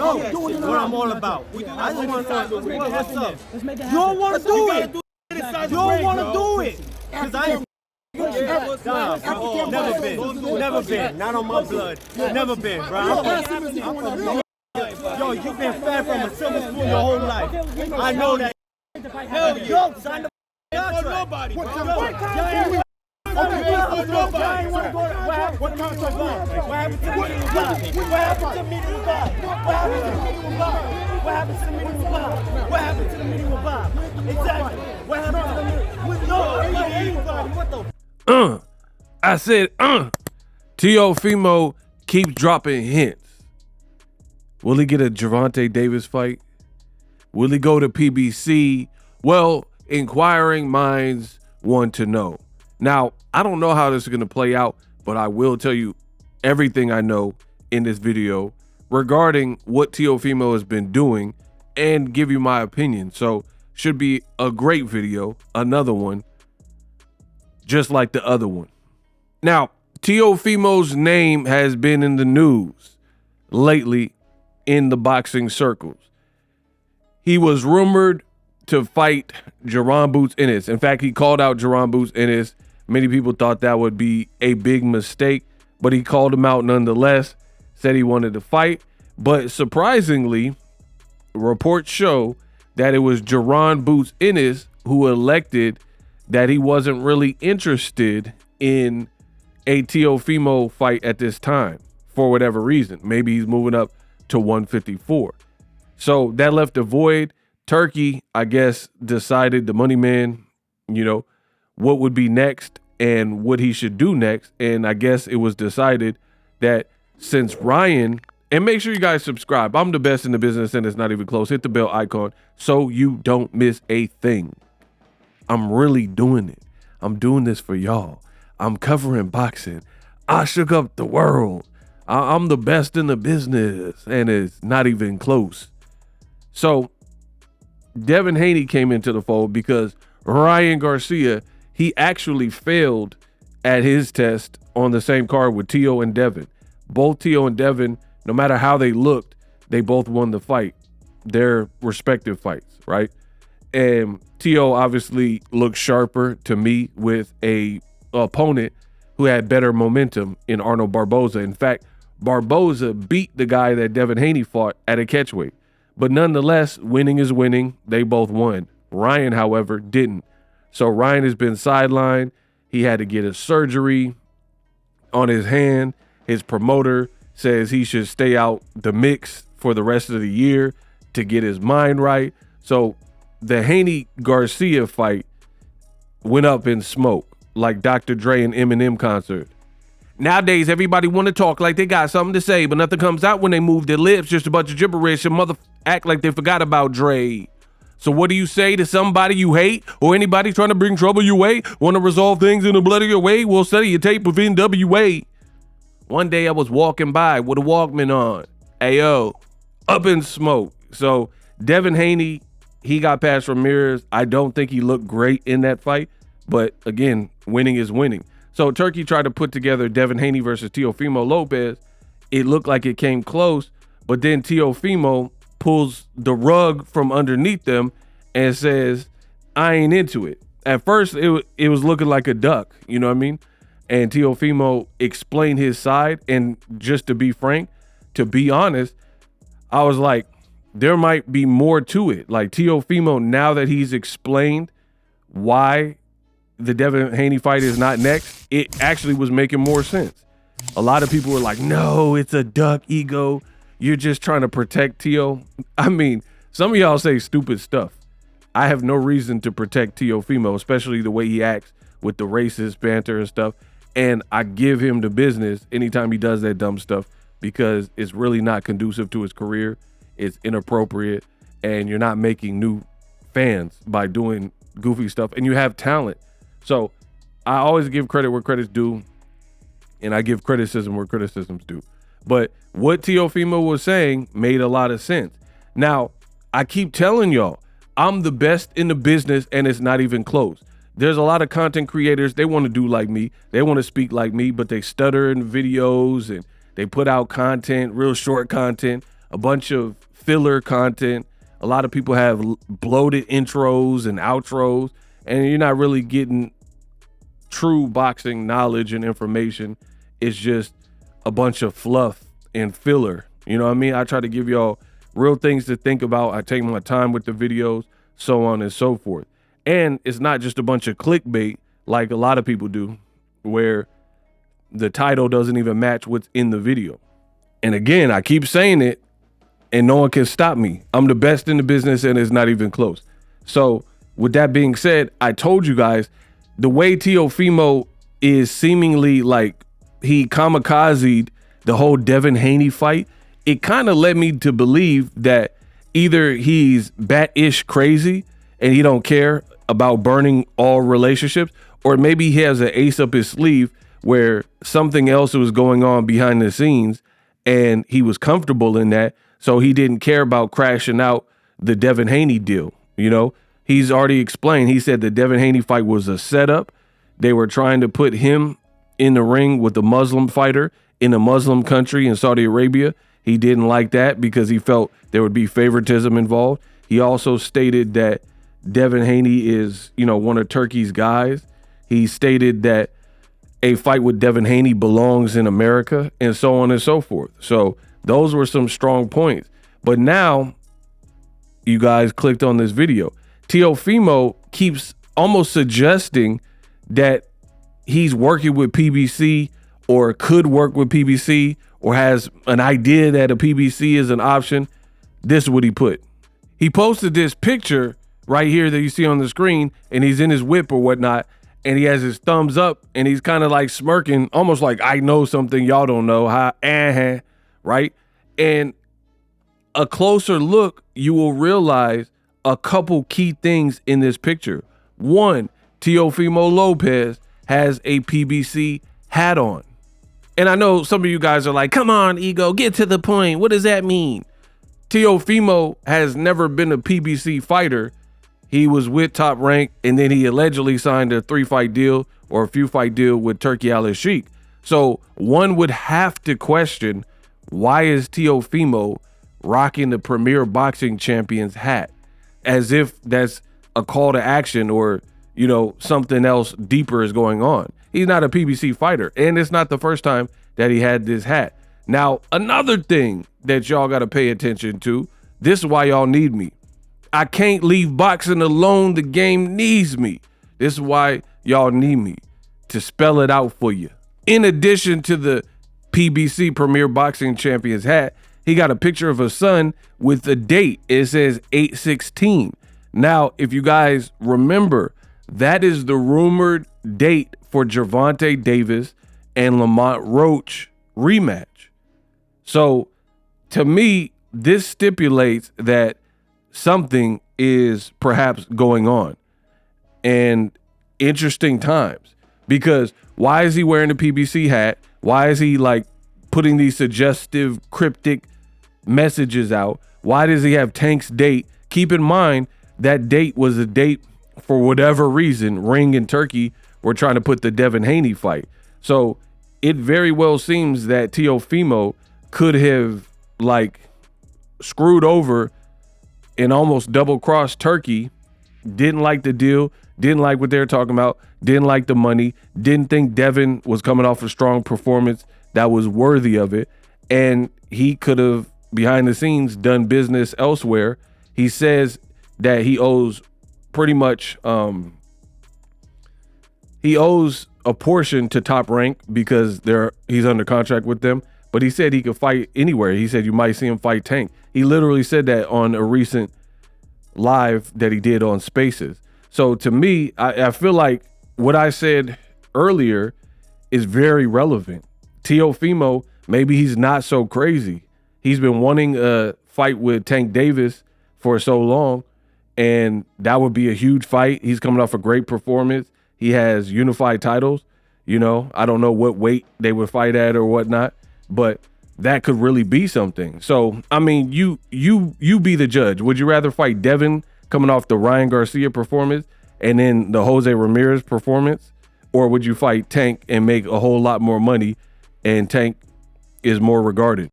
know what I'm all about. I just want to know what's up. You don't want to do it. You don't want to do it. Because I ain't never been. Not on my blood. Never been, bro. Yo, you've been fed from a silver spoon your whole life. I know that. Hell yeah. Yo, sign the contract. What contract? What contract? What happened to the meeting with Bob? What happened to the meeting with Bob? What happened to the meeting with Bob? What happened to the meeting with Bob? Exactly. What happened to the meeting with anybody? What the? I said, Teofimo keeps dropping hints. Will he get a Gervonta Davis fight? Will he go to PBC? Well, inquiring minds want to know. Now, I don't know how this is going to play out, but I will tell you everything I know in this video regarding what Teofimo has been doing and give you my opinion. So, should be a great video, another one, just like the other one. Now, Teofimo's name has been in the news lately in the boxing circles. He was rumored to fight Jaron Boots Ennis. In fact, he called out Jaron Boots Ennis. Many people thought that would be a big mistake, but he called him out nonetheless, said he wanted to fight. But surprisingly, reports show that it was Jaron Boots Ennis who elected that he wasn't really interested in a Teofimo fight at this time for whatever reason. Maybe he's moving up to 154. So that left a void. Turkey, I guess, decided, the money man, what would be next and what he should do next. And I guess it was decided that since Ryan, and make sure you guys subscribe. I'm the best in the business and it's not even close. Hit the bell icon so you don't miss a thing. I'm really doing it. I'm doing this for y'all. I'm covering boxing. I shook up the world. I'm the best in the business, and it's not even close. So Devin Haney came into the fold because Ryan Garcia, he actually failed at his test on the same card with Teo and Devin. Both Teo and Devin, no matter how they looked, they both won the fight, their respective fights, right? And Teo obviously looked sharper to me with a opponent who had better momentum in Arnold Barboza. In fact, Barboza beat the guy that Devin Haney fought at a catchweight. But nonetheless, winning is winning. They both won. Ryan, however, didn't. So Ryan has been sidelined. He had to get a surgery on his hand. His promoter says he should stay out the mix for the rest of the year to get his mind right. So the Haney-Garcia fight went up in smoke like Dr. Dre and Eminem concert. Nowadays, everybody want to talk like they got something to say, but nothing comes out when they move their lips. Just a bunch of gibberish and act like they forgot about Dre. So what do you say to somebody you hate or anybody trying to bring trouble your way? Want to resolve things in a bloodier way? Well, study your tape of NWA. One day I was walking by with a Walkman on. Ayo, up in smoke. So Devin Haney, he got past Ramirez. I don't think he looked great in that fight, but again, winning is winning. So Turkey tried to put together Devin Haney versus Teofimo Lopez. It looked like it came close, but then Teofimo pulls the rug from underneath them and says, I ain't into it. At first, it was looking like a duck, you know what I mean? And Teofimo explained his side, and just to be frank, to be honest, I was like, there might be more to it. Like Teofimo, now that he's explained why the Devin Haney fight is not next, it actually was making more sense. A lot of people were like, no, it's a duck ego. You're just trying to protect Teo. I mean, some of y'all say stupid stuff. I have no reason to protect Teofimo, especially the way he acts with the racist banter and stuff. And I give him the business anytime he does that dumb stuff because it's really not conducive to his career. It's inappropriate, and you're not making new fans by doing goofy stuff, and you have talent. So I always give credit where credit's due, and I give criticism where criticism's due. But what Teofimo was saying made a lot of sense. Now, I keep telling y'all, I'm the best in the business, and it's not even close. There's a lot of content creators, they want to do like me. They want to speak like me, but they stutter in videos, and they put out content, real short content, a bunch of filler content. A lot of people have bloated intros and outros, and you're not really getting true boxing knowledge and information. It's just a bunch of fluff and filler. You know what I mean? I try to give y'all real things to think about. I take my time with the videos, so on and so forth. And it's not just a bunch of clickbait like a lot of people do, where the title doesn't even match what's in the video. And again, I keep saying it, and no one can stop me. I'm the best in the business, and it's not even close. So with that being said, I told you guys, the way Teofimo is seemingly like he kamikazed the whole Devin Haney fight, it kind of led me to believe that either he's bat-ish crazy and he don't care about burning all relationships, or maybe he has an ace up his sleeve where something else was going on behind the scenes and he was comfortable in that, so he didn't care about crashing out the Devin Haney deal. You know, he's already explained. He said the Devin Haney fight was a setup. They were trying to put him in the ring with a Muslim fighter in a Muslim country in Saudi Arabia. He didn't like that because he felt there would be favoritism involved. He also stated that Devin Haney is, you know, one of Turkey's guys. He stated that a fight with Devin Haney belongs in America, and so on and so forth. So those were some strong points. But now you guys clicked on this video. Teofimo keeps almost suggesting that he's working with PBC or could work with PBC or has an idea that a PBC is an option. This is what he put. He posted this picture right here that you see on the screen, and he's in his whip or whatnot, and he has his thumbs up, and he's kind of like smirking, almost like, I know something y'all don't know, right? And a closer look, you will realize a couple key things in this picture. One, Teofimo Lopez has a PBC hat on. And I know some of you guys are like, come on, Ego, get to the point. What does that mean? Teofimo has never been a PBC fighter. He was with Top Rank, and then he allegedly signed a 3-fight deal or a few-fight deal with Turki Al-Sheikh. So one would have to question, why is Teofimo rocking the Premier Boxing Champions hat? As if that's a call to action or, you know, something else deeper is going on. He's not a PBC fighter, and it's not the first time that he had this hat. Now, another thing that y'all got to pay attention to, this is why y'all need me. I can't leave boxing alone. The game needs me. This is why y'all need me to spell it out for you. In addition to the PBC Premier Boxing Champions hat, he got a picture of a son with a date. It says 8/16. Now, if you guys remember, that is the rumored date for Gervonta Davis and Lamont Roach rematch. So to me, this stipulates that something is perhaps going on, and interesting times, because why is he wearing a PBC hat? Why is he like putting these suggestive cryptic messages out? Why does he have Tank's date? Keep in mind that date was a date for whatever reason. Ring and Turkey were trying to put the Devin Haney fight. So it very well seems that Teofimo could have like screwed over and almost double-crossed Turkey, didn't like the deal, didn't like what they were talking about, didn't like the money, didn't think Devin was coming off a strong performance that was worthy of it, and he could have, behind the scenes, done business elsewhere. He says that he owes pretty much, he owes a portion to Top Rank because he's under contract with them, but he said he could fight anywhere. He said you might see him fight Tank. He literally said that on a recent live that he did on Spaces. So to me, I feel like what I said earlier is very relevant. Teofimo, maybe he's not so crazy. He's been wanting a fight with Tank Davis for so long, and that would be a huge fight. He's coming off a great performance. He has unified titles. You know, I don't know what weight they would fight at or whatnot, but that could really be something. So, I mean, you be the judge. Would you rather fight Devin coming off the Ryan Garcia performance and then the Jose Ramirez performance? Or would you fight Tank and make a whole lot more money, and Tank is more regarded?